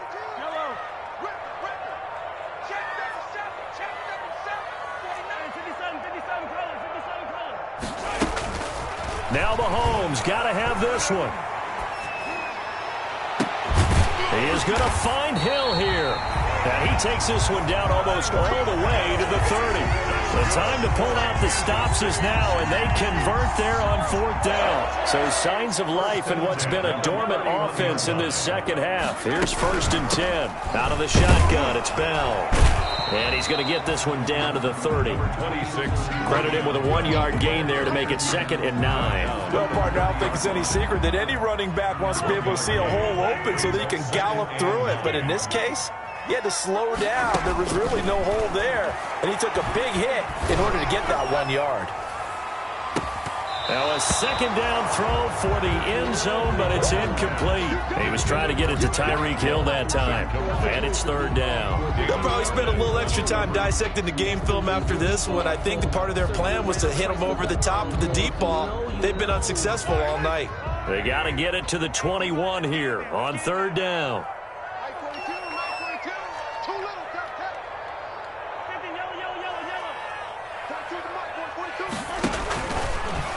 Now Mahomes got to have this one. He is going to find Hill here. And he takes this one down almost all the way to the 30. The time to pull out the stops is now, and they convert there on 4th down. So signs of life in what's been a dormant offense in this second half. Here's 1st and 10. Out of the shotgun, it's Bell. And he's going to get this one down to the 30. 26. Credit him with a 1-yard gain there to make it 2nd and 9. Well, partner, I don't think it's any secret that any running back wants to be able to see a hole open so that he can gallop through it. But in this case, he had to slow down. There was really no hole there. And he took a big hit in order to get that 1 yard. Now a 2nd down throw for the end zone, but it's incomplete. He was trying to get it to Tyreek Hill that time. And it's 3rd down. They'll probably spend a little extra time dissecting the game film after this one. I think part of their plan was to hit him over the top with the deep ball. They've been unsuccessful all night. They got to get it to the 21 here on 3rd down.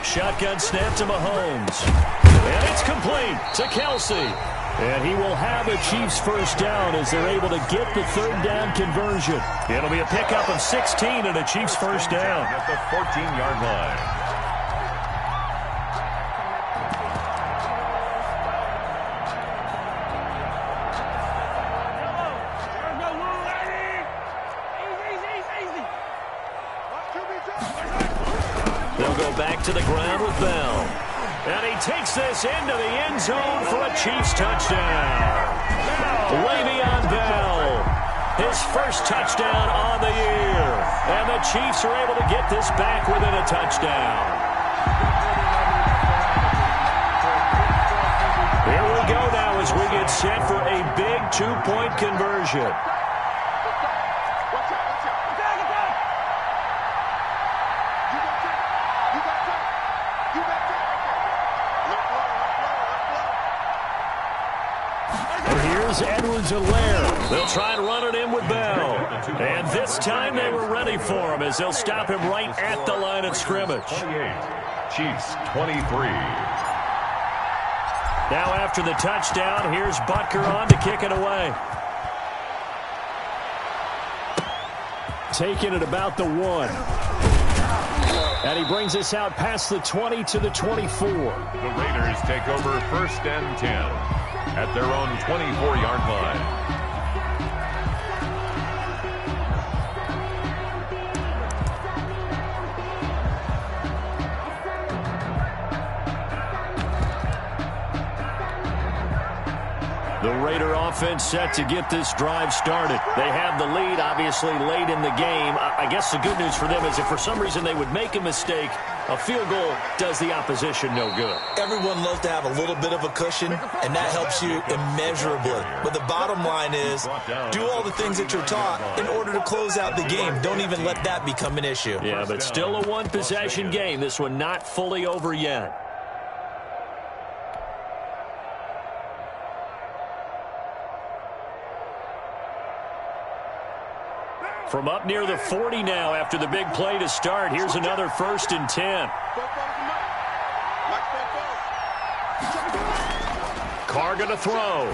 Shotgun snap to Mahomes. And it's complete to Kelsey. And he will have a Chiefs 1st down as they're able to get the 3rd down conversion. It'll be a pickup of 16 and a Chiefs 1st down. At the 14-yard line. Back to the ground with Bell. And he takes this into the end zone for a Chiefs touchdown. Le'Veon Bell, his 1st touchdown on the year. And the Chiefs are able to get this back within a touchdown. Here we go now as we get set for a big 2-point conversion. Edwards-Helaire. They'll try and run it in with Bell. And this time they were ready for him as they'll stop him right at the line of scrimmage. 28. Chiefs 23. Now after the touchdown, here's Butker on to kick it away. Taking it about the 1. And he brings us out past the 20 to the 24. The Raiders take over 1st and 10. At their own 24-yard line. The Raider offense set to get this drive started. They have the lead, obviously, late in the game. I guess the good news for them is if for some reason they would make a mistake, a field goal does the opposition no good. Everyone loves to have a little bit of a cushion, and that helps you immeasurably. But the bottom line is, do all the things that you're taught in order to close out the game. Don't even let that become an issue. Yeah, but still a one-possession game. This one not fully over yet. From up near the 40 now after the big play to start. Here's another 1st and 10. Carr going to throw.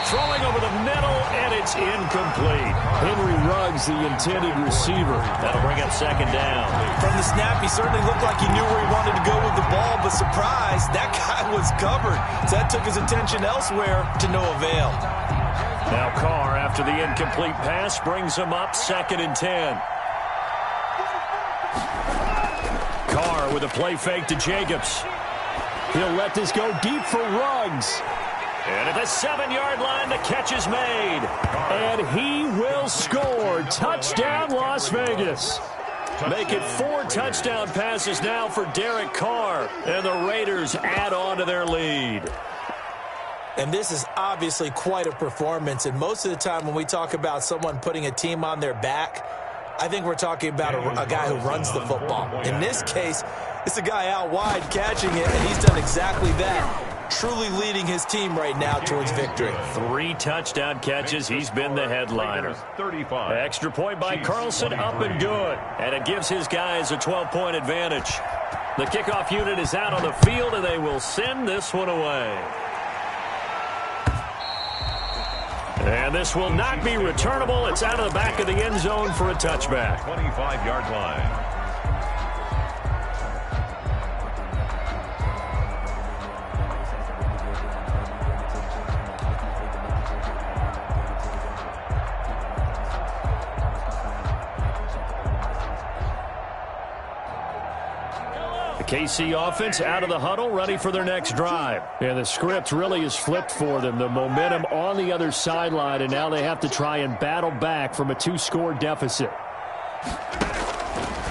Throwing over the middle, and it's incomplete. Henry Ruggs, the intended receiver. That'll bring up 2nd down. From the snap, he certainly looked like he knew where he wanted to go with the ball, but surprise, that guy was covered. So that took his attention elsewhere to no avail. Now Carr, after the incomplete pass, brings him up 2nd and 10. Carr with a play fake to Jacobs. He'll let this go deep for Ruggs. And at the 7-yard line, the catch is made. And he will score. Touchdown, Las Vegas. Make it 4 touchdown passes now for Derek Carr. And the Raiders add on to their lead. And this is obviously quite a performance. And most of the time when we talk about someone putting a team on their back, I think we're talking about a guy who runs the football. In this case, it's a guy out wide catching it, and he's done exactly that. Truly leading his team right now towards victory. 3 touchdown catches. He's been the headliner. 35. Extra point by Carlson, up and good. And it gives his guys a 12-point advantage. The kickoff unit is out on the field, and they will send this one away. And this will not be returnable. It's out of the back of the end zone for a touchback. 25-yard line. KC offense out of the huddle, ready for their next drive. And the script really is flipped for them. The momentum on the other sideline, and now they have to try and battle back from a 2-score deficit.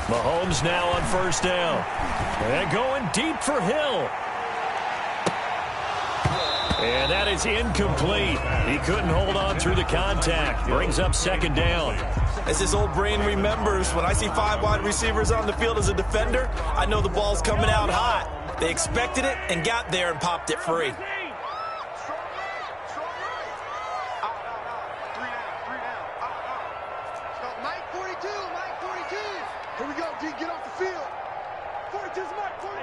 Mahomes now on first down. And going deep for Hill. And that is incomplete. He couldn't hold on through the contact. Brings up second down. As his old brain remembers, when I see 5 wide receivers on the field as a defender, I know the ball's coming out hot. They expected it and got there and popped it free. Mike 42, Mike 42. Here we go, D, get off the field. 42's Mike, 40.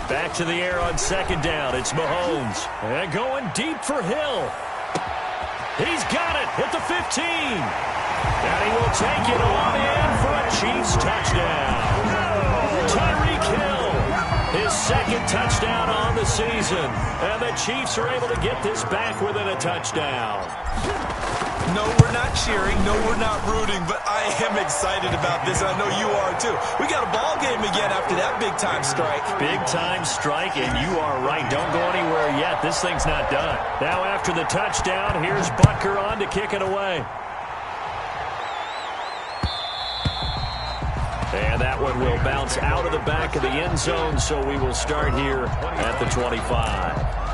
Back to the air on second down. It's Mahomes. And going deep for Hill. He's got it at the 15. And he will take it on in for a Chiefs touchdown. Tyreek Hill, his second touchdown on the season. And the Chiefs are able to get this back within a touchdown. No, we're not cheering. No, we're not rooting. But I am excited about this. I know you are, too. We got a ball game again after that big-time strike. Big-time strike, and you are right. Don't go anywhere yet. This thing's not done. Now after the touchdown, here's Butker on to kick it away. And that one will bounce out of the back of the end zone, so we will start here at the 25.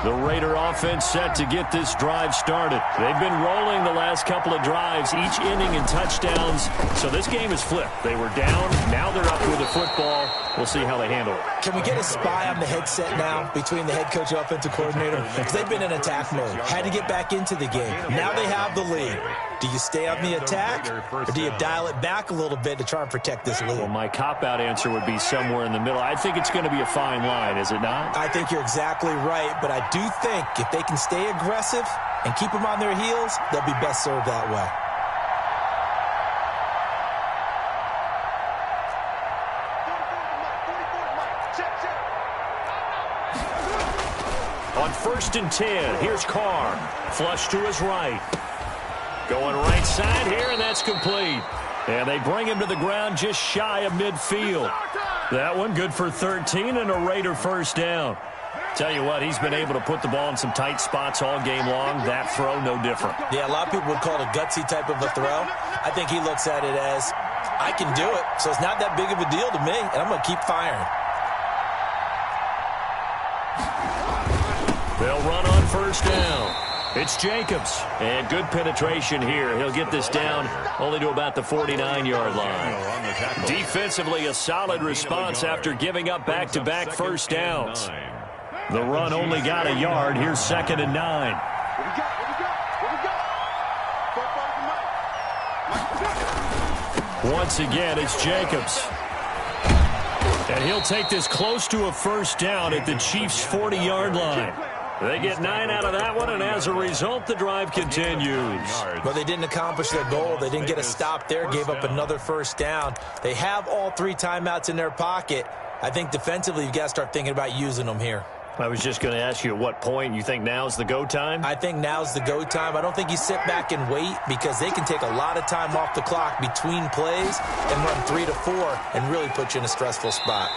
The Raider offense set to get this drive started. They've been rolling the last couple of drives, each inning in touchdowns. So this game is flipped. They were down. Now they're up with the football. We'll see how they handle it. Can we get a spy on the headset now between the head coach and offensive coordinator? Because they've been in attack mode. Had to get back into the game. Now they have the lead. Do you stay on the attack, or do you dial it back a little bit to try and protect this lead? Well, my cop-out answer would be somewhere in the middle. I think it's going to be a fine line, is it not? I think you're exactly right, but I do think if they can stay aggressive and keep them on their heels, they'll be best served that way. On 1st and 10, here's Carr. Flush to his right. Going right side here, and that's complete. And they bring him to the ground just shy of midfield. That one good for 13 and a Raider first down. Tell you what, he's been able to put the ball in some tight spots all game long. That throw, no different. Yeah, a lot of people would call it a gutsy type of a throw. I think he looks at it as, I can do it, so it's not that big of a deal to me, and I'm going to keep firing. They'll run on first down. It's Jacobs. And good penetration here. He'll get this down only to about the 49-yard line. Defensively, a solid response after giving up back-to-back first downs. The run only got a yard. Here's 2nd and 9. Once again, it's Jacobs. And he'll take this close to a first down at the Chiefs' 40-yard line. They get 9 out of that one, and as a result, the drive continues. Well, they didn't accomplish their goal. They didn't get a stop there, gave up another first down. They have all 3 timeouts in their pocket. I think defensively, you've got to start thinking about using them here. I was just going to ask you at what point you think now's the go time? I think now's the go time. I don't think you sit back and wait because they can take a lot of time off the clock between plays and run 3 to 4 and really put you in a stressful spot.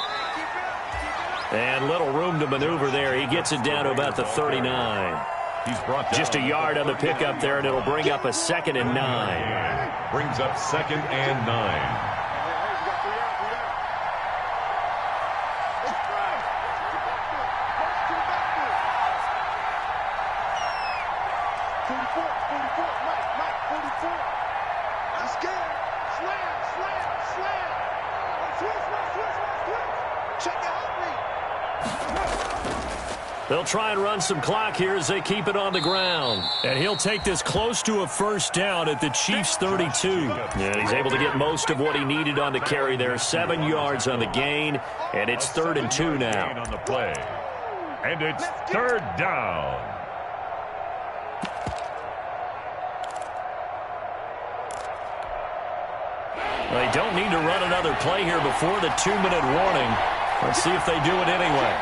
And little room to maneuver there. He gets it down to about the 39. He's brought just a yard on the pickup there, and it'll bring up a 2nd and 9. Brings up 2nd and 9. They'll try and run some clock here as they keep it on the ground. And he'll take this close to a first down at the Chiefs' 32. And he's able to get most of what he needed on the carry there. 7 yards on the gain, and it's 3rd and 2 now. On the play. And it's 3rd down. They don't need to run another play here before the 2-minute warning. Let's see if they do it anyway.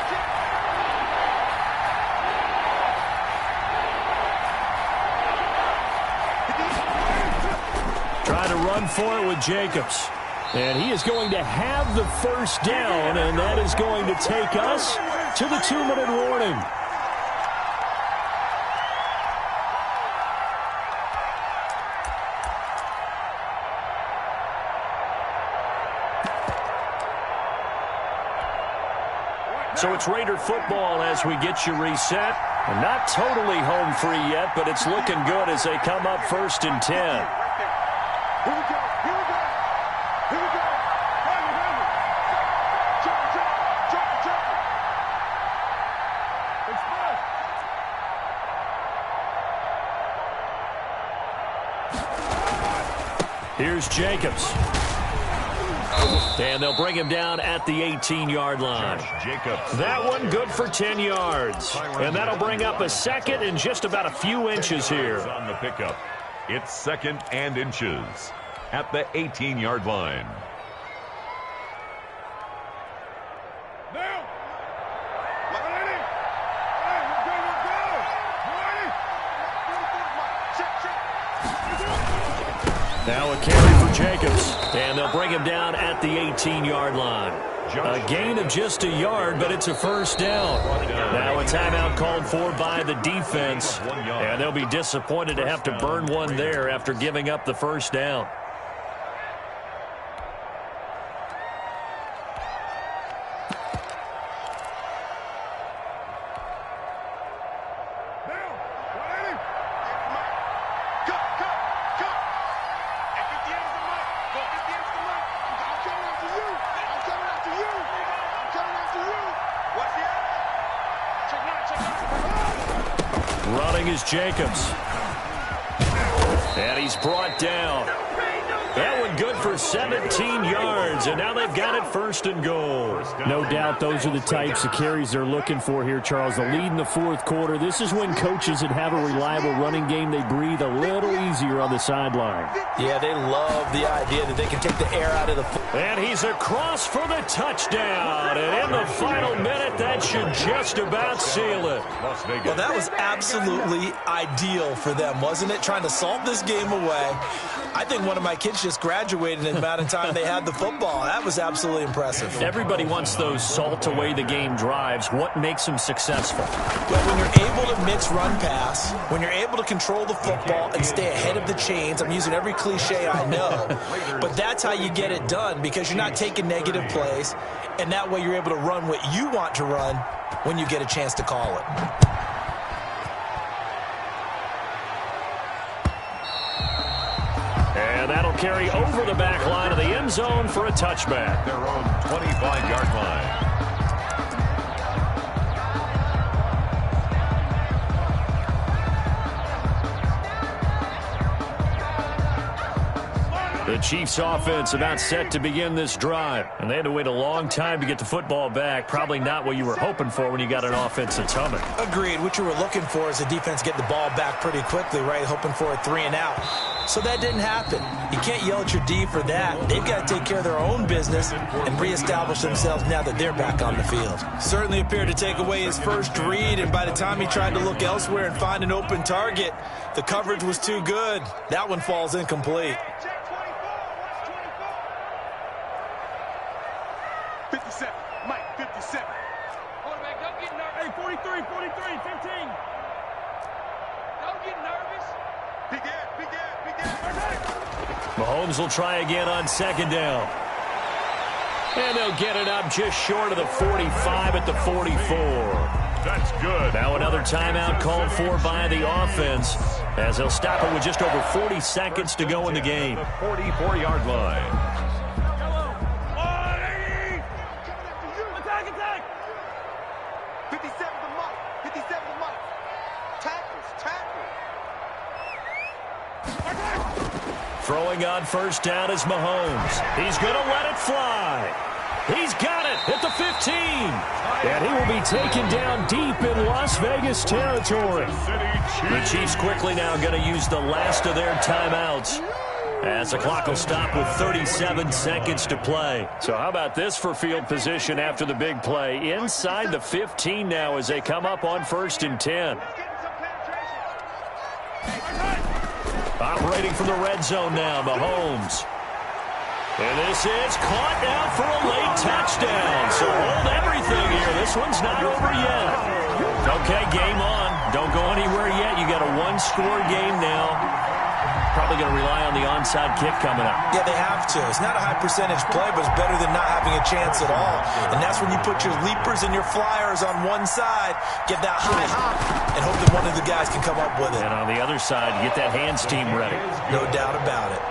Trying to run for it with Jacobs. And he is going to have the first down, and that is going to take us to the 2-minute warning. So it's Raider football as we get you reset. And not totally home free yet, but it's looking good as they come up 1st and 10. Here we go. Here we go. Here we go. Drop. Express. Here's Jacobs. And they'll bring him down at the 18-yard line. That one good for 10 yards. And that'll bring up a 2nd and just about a few inches here. On the pickup, it's 2nd and inches at the 18-yard line. Now a carry for Jacobs, and they'll bring him down at the 18-yard line. A gain of just a yard, but it's a first down. Now a timeout called for by the defense, and they'll be disappointed to have to burn one there after giving up the first down. Running is Jacobs. And he's brought down. That one good for 17 yards, and now they've got it 1st and goal. No doubt those are the types of carries they're looking for here, Charles. The lead in the 4th quarter. This is when coaches that have a reliable running game, they breathe a little easier on the sideline. Yeah, they love the idea that they can take the air out of the football. And he's across for the touchdown. And in the final minute, that should just about seal it. Well, that was absolutely ideal for them, wasn't it? Trying to salt this game away. I think one of my kids just graduated in the amount of time they had the football. That was absolutely impressive. Everybody wants those salt-away-the-game drives. What makes them successful? Well, when you're able to mix run-pass, when you're able to control the football and stay ahead of the chains, I'm using every cliche I know, but that's how you get it done because you're not taking negative plays, and that way you're able to run what you want to run when you get a chance to call it. And that'll carry over the back line of the end zone for a touchback. Their own 25-yard line. The Chiefs offense about set to begin this drive. And they had to wait a long time to get the football back. Probably not what you were hoping for when you got an offense that's humming. Agreed. What you were looking for is the defense get the ball back pretty quickly, right? Hoping for a 3 and out. So that didn't happen. You can't yell at your D for that. They've got to take care of their own business and reestablish themselves now that they're back on the field. Certainly appeared to take away his first read, and by the time he tried to look elsewhere and find an open target, the coverage was too good. That one falls incomplete. 57. Mike, 57. Quarterback, don't get nervous. Hey, 43, 15. Don't get nervous. Big air. Mahomes will try again on 2nd down. And they'll get it up just short of the 45 at the 44. That's good. Now another timeout called for by the offense as they'll stop it with just over 40 seconds to go in the game. The 44-yard line. Attack. 57 to Mike. Tackles. Throwing on 1st down is Mahomes. He's going to let it fly. He's got it at the 15. And he will be taken down deep in Las Vegas territory. The Chiefs quickly now going to use the last of their timeouts. As the clock will stop with 37 seconds to play. So how about this for field position after the big play? Inside the 15 now as they come up on 1st and 10. Operating from the red zone now, Mahomes. And this is caught now for a late touchdown. So hold everything here. This one's not over yet. Okay, game on. Don't go anywhere yet. You got a one-score game now. Probably going to rely on the onside kick coming up. Yeah, they have to. It's not a high percentage play, but it's better than not having a chance at all. And that's when you put your leapers and your flyers on one side, get that high hop, and hope that one of the guys can come up with it. And on the other side, get that hands team ready. No doubt about it.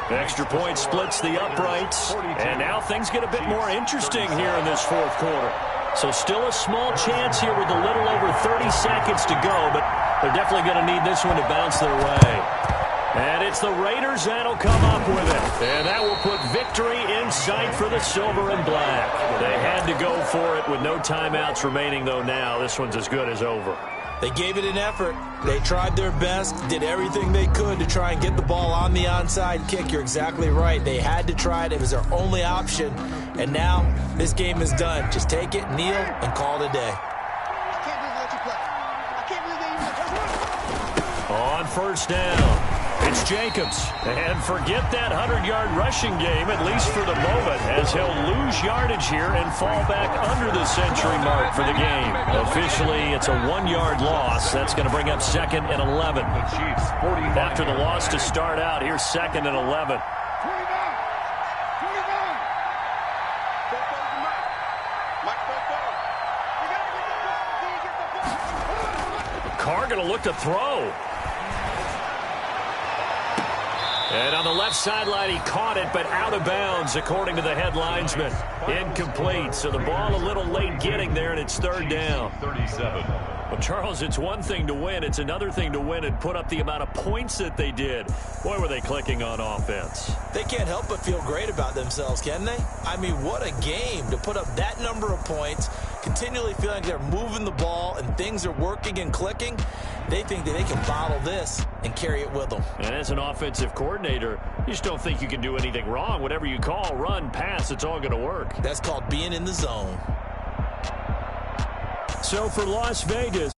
The extra point splits the uprights. And now things get a bit more interesting here in this 4th quarter. So still a small chance here with a little over 30 seconds to go, but they're definitely going to need this one to bounce their way. And it's the Raiders that'll come up with it. And that will put victory in sight for the silver and black. They had to go for it with no timeouts remaining, though now this one's as good as over. They gave it an effort. They tried their best, did everything they could to try and get the ball on the onside kick. You're exactly right. They had to try it. It was their only option. And now this game is done. Just take it, kneel, and call it a day. I can't believe they let you play. I can't believe they even let you play. On 1st down, it's Jacobs. And forget that 100-yard rushing game, at least for the moment, as he'll lose yardage here and fall back under the century mark for the game. Officially, it's a 1-yard loss. That's going to bring up 2nd and 11. After the loss to start out, here's 2nd and 11. Carr going to look to throw. And on the left sideline, he caught it, but out of bounds, according to the head linesman. Incomplete, so the ball a little late getting there, and it's 3rd down. 37. Well, Charles, it's one thing to win. It's another thing to win and put up the amount of points that they did. Boy, were they clicking on offense. They can't help but feel great about themselves, can they? I mean, what a game to put up that number of points, continually feeling like they're moving the ball and things are working and clicking. They think that they can bottle this and carry it with them. And as an offensive coordinator, you just don't think you can do anything wrong. Whatever you call, run, pass, it's all going to work. That's called being in the zone. So for Las Vegas,